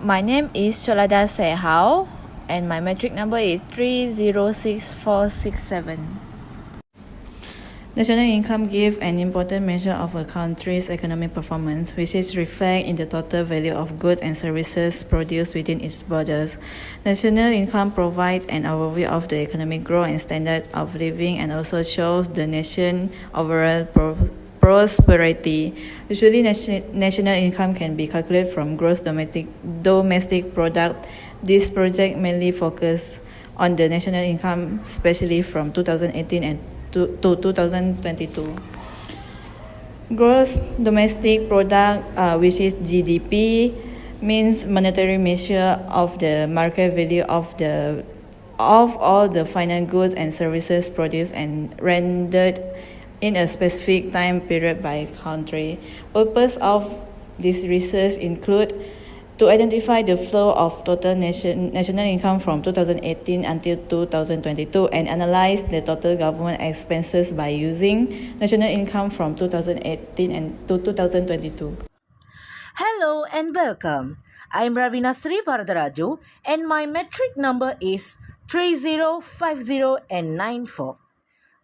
My name is Sholada Sehao and my metric number is 306467. National income gives an important measure of a country's economic performance, which is reflected in the total value of goods and services produced within its borders. National income provides an overview of the economic growth and standard of living and also shows the nation's overall prosperity. Usually, national income can be calculated from gross domestic product. This project mainly focuses on the national income, especially from 2018 and to 2022. Gross domestic product, which is GDP, means monetary measure of the market value of all the final goods and services produced and rendered in a specific time period by country. Purpose of this research include to identify the flow of total national income from 2018 until 2022 and analyze the total government expenses by using national income from 2018 and to 2022. Hello and welcome. I'm Ravina Sri Varadaraju and my metric number is 305094.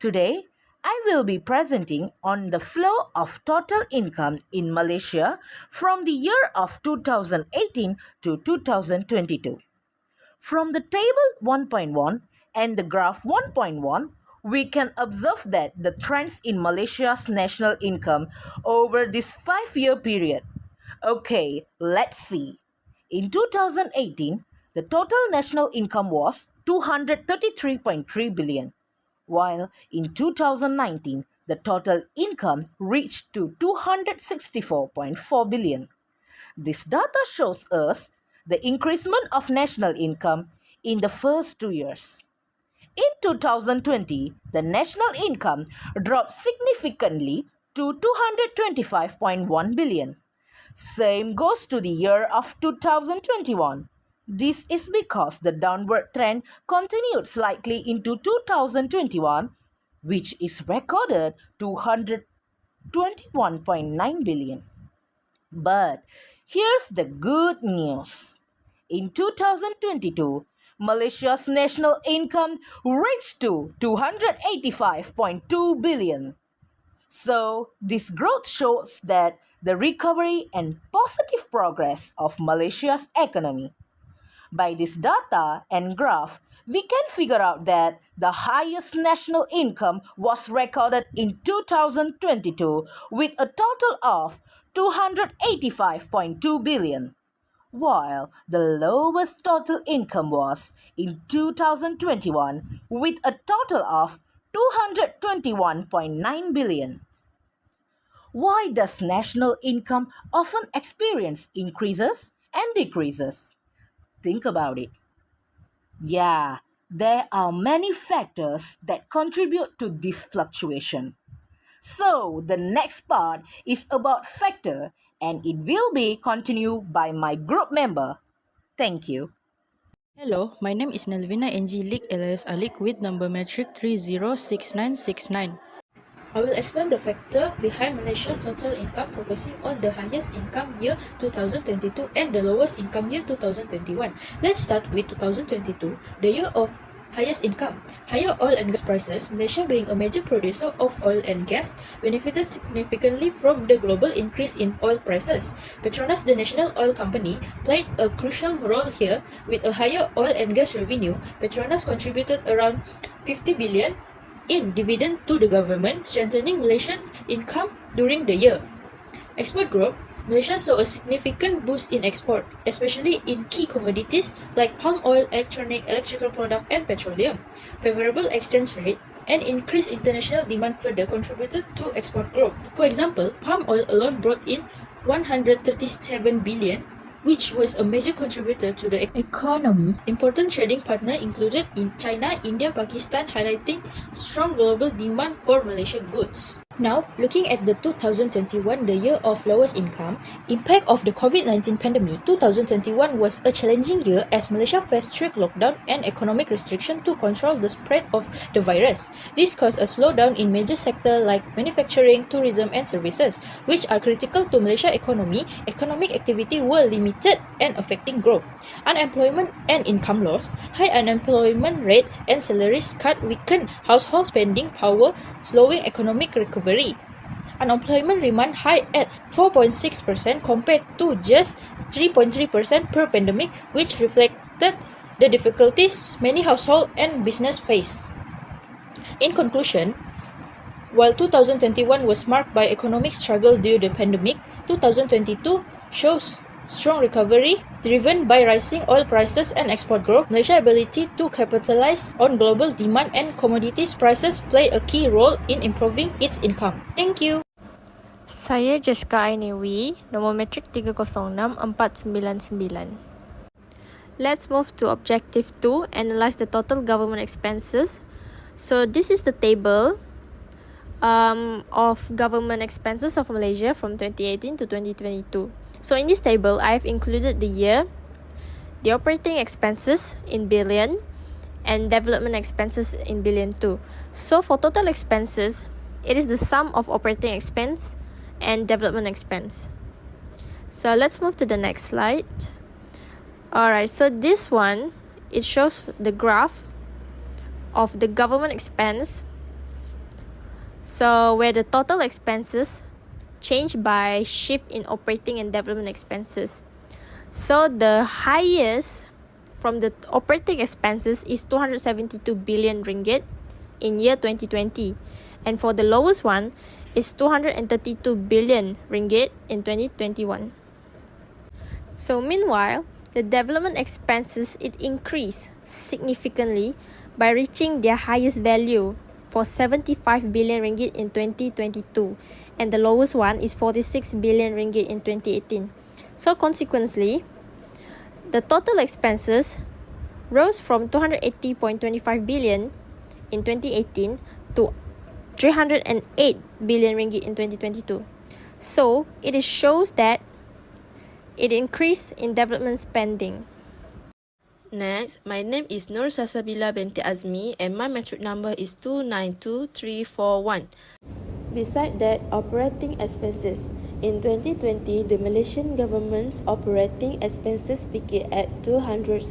Today, I will be presenting on the flow of total income in Malaysia from the year of 2018 to 2022. From the table 1.1 and the graph 1.1, we can observe that the trends in Malaysia's national income over this 5-year period. Okay, let's see. In 2018, the total national income was 233.3 billion. While in 2019, the total income reached to 264.4 billion. This data shows us the increasement of national income in the first 2 years. In 2020, the national income dropped significantly to 225.1 billion. Same goes to the year of 2021. This is because the downward trend continued slightly into 2021, which is recorded 221.9 billion. But here's the good news. In 2022, Malaysia's national income reached to 285.2 billion. So, this growth shows that the recovery and positive progress of Malaysia's economy. By this data and graph, we can figure out that the highest national income was recorded in 2022 with a total of 285.2 billion, while the lowest total income was in 2021 with a total of 221.9 billion. Why does national income often experience increases and decreases? Think about it. Yeah, there are many factors that contribute to this fluctuation. So, the next part is about factor and it will be continued by my group member. Thank you. Hello, my name is Nelvina Angelique alias Alik with number metric 306969. I will explain the factor behind Malaysia's total income focusing on the highest income year 2022 and the lowest income year 2021. Let's start with 2022, the year of highest income. Higher oil and gas prices, Malaysia being a major producer of oil and gas, benefited significantly from the global increase in oil prices. Petronas, the national oil company, played a crucial role here. With a higher oil and gas revenue, Petronas contributed around 50 billion in dividend to the government, strengthening Malaysian income during the year. Export growth, Malaysia saw a significant boost in export, especially in key commodities like palm oil, electrical product, and petroleum. Favorable exchange rate and increased international demand further contributed to export growth. For example, palm oil alone brought in 137 billion, which was a major contributor to the economy. Important trading partners included in China, India, Pakistan, highlighting strong global demand for Malaysian goods. Now, looking at the 2021, the year of lowest income, impact of the COVID-19 pandemic, 2021 was a challenging year as Malaysia faced strict lockdown and economic restriction to control the spread of the virus. This caused a slowdown in major sectors like manufacturing, tourism and services, which are critical to Malaysia economy. Economic activity were limited and affecting growth. Unemployment and income loss, high unemployment rate and salaries cut weakened household spending power, slowing economic recovery. Unemployment remained high at 4.6% compared to just 3.3% per-pandemic, which reflected the difficulties many households and business face. In conclusion, while 2021 was marked by economic struggle due to the pandemic, 2022 shows strong recovery driven by rising oil prices and export growth. Malaysia's ability to capitalize on global demand and commodities prices play a key role in improving its income. Thank you. Saya Jessica Ainewi, nombor metrik 306499. Let's move to objective 2, analyze the total government expenses. So this is the table of government expenses of Malaysia from 2018 to 2022. So in this table, I've included the year, the operating expenses in billion, and development expenses in billion too. So for total expenses, it is the sum of operating expense and development expense. So let's move to the next slide. Alright, so this one, it shows the graph of the government expense. So where the total expenses change by shift in operating and development expenses. So the highest from the operating expenses is 272 billion ringgit in year 2020, and for the lowest one is 232 billion ringgit in 2021. So meanwhile, the development expenses, it increased significantly by reaching their highest value for 75 billion ringgit in 2022, and the lowest one is 46 billion ringgit in 2018. So consequently, the total expenses rose from 280.25 billion in 2018 to 308 billion ringgit in 2022. So it shows that it increased in development spending. Next, my name is Nur Sasabila binti Azmi and my metric number is 292341. Beside that, operating expenses. In 2020, the Malaysian government's operating expenses peaked at 272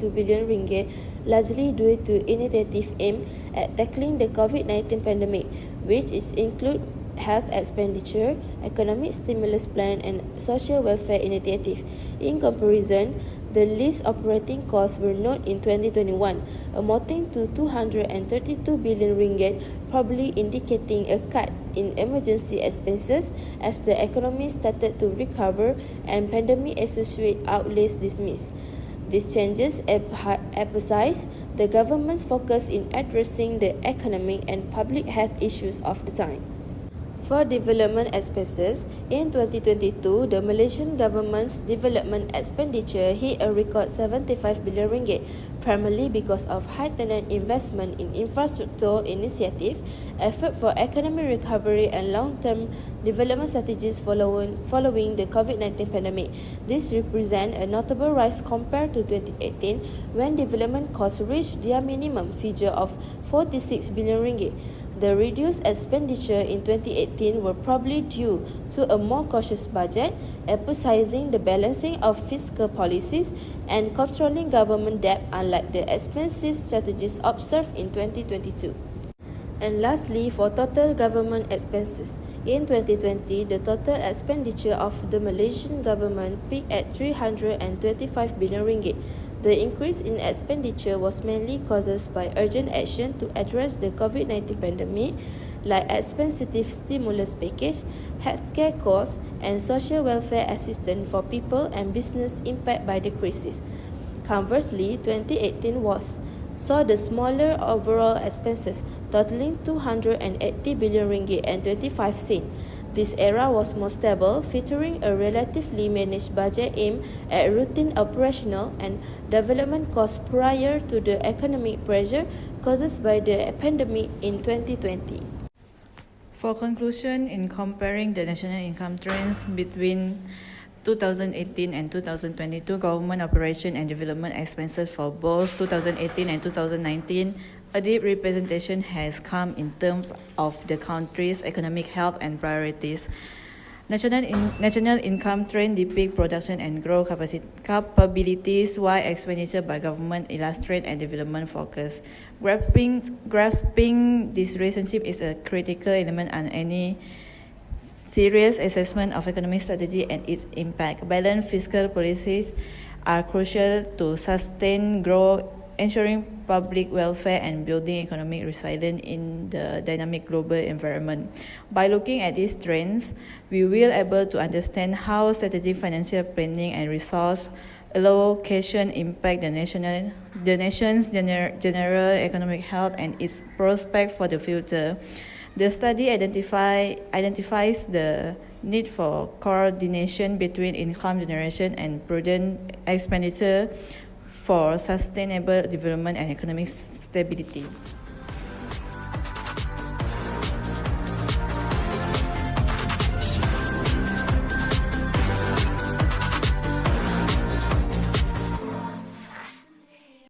billion ringgit, largely due to initiative aimed at tackling the COVID-19 pandemic, which include health expenditure, economic stimulus plan and social welfare initiative. In comparison, the least operating costs were not in 2021, amounting to 232 billion ringgit, probably indicating a cut in emergency expenses as the economy started to recover and pandemic-associated outlays dismissed. These changes emphasize the government's focus in addressing the economic and public health issues of the time. For development expenses, in 2022, the Malaysian government's development expenditure hit a record 75 billion ringgit, primarily because of heightened investment in infrastructure initiative, effort for economic recovery and long-term development strategies following the COVID-19 pandemic. This represents a notable rise compared to 2018, when development costs reached their minimum figure of 46 billion ringgit. The reduced expenditure in 2018 were probably due to a more cautious budget, emphasizing the balancing of fiscal policies and controlling government debt, unlike the expensive strategies observed in 2022. And lastly, for total government expenses. In 2020, the total expenditure of the Malaysian government peaked at 325 billion ringgit. The increase in expenditure was mainly caused by urgent action to address the COVID-19 pandemic, like expensive stimulus package, healthcare costs, and social welfare assistance for people and business impacted by the crisis. Conversely, 2018 saw the smaller overall expenses, totaling 280 billion ringgit and 25 cents. This era was more stable, featuring a relatively managed budget aimed at routine operational and development costs prior to the economic pressure caused by the pandemic in 2020. For conclusion, in comparing the national income trends between 2018 and 2022 government operation and development expenses for both 2018 and 2019, a deep representation has come in terms of the country's economic health and priorities. National income trend depict production and growth capabilities, while expenditure by government illustrate and development focus. Grasping this relationship is a critical element on any serious assessment of economic strategy and its impact. Balanced fiscal policies are crucial to sustain growth, ensuring public welfare and building economic resilience in the dynamic global environment. By looking at these trends, we will be able to understand how strategic financial planning and resource allocation impact the nation's general economic health and its prospect for the future. The study identifies the need for coordination between income generation and prudent expenditure for sustainable development and economic stability.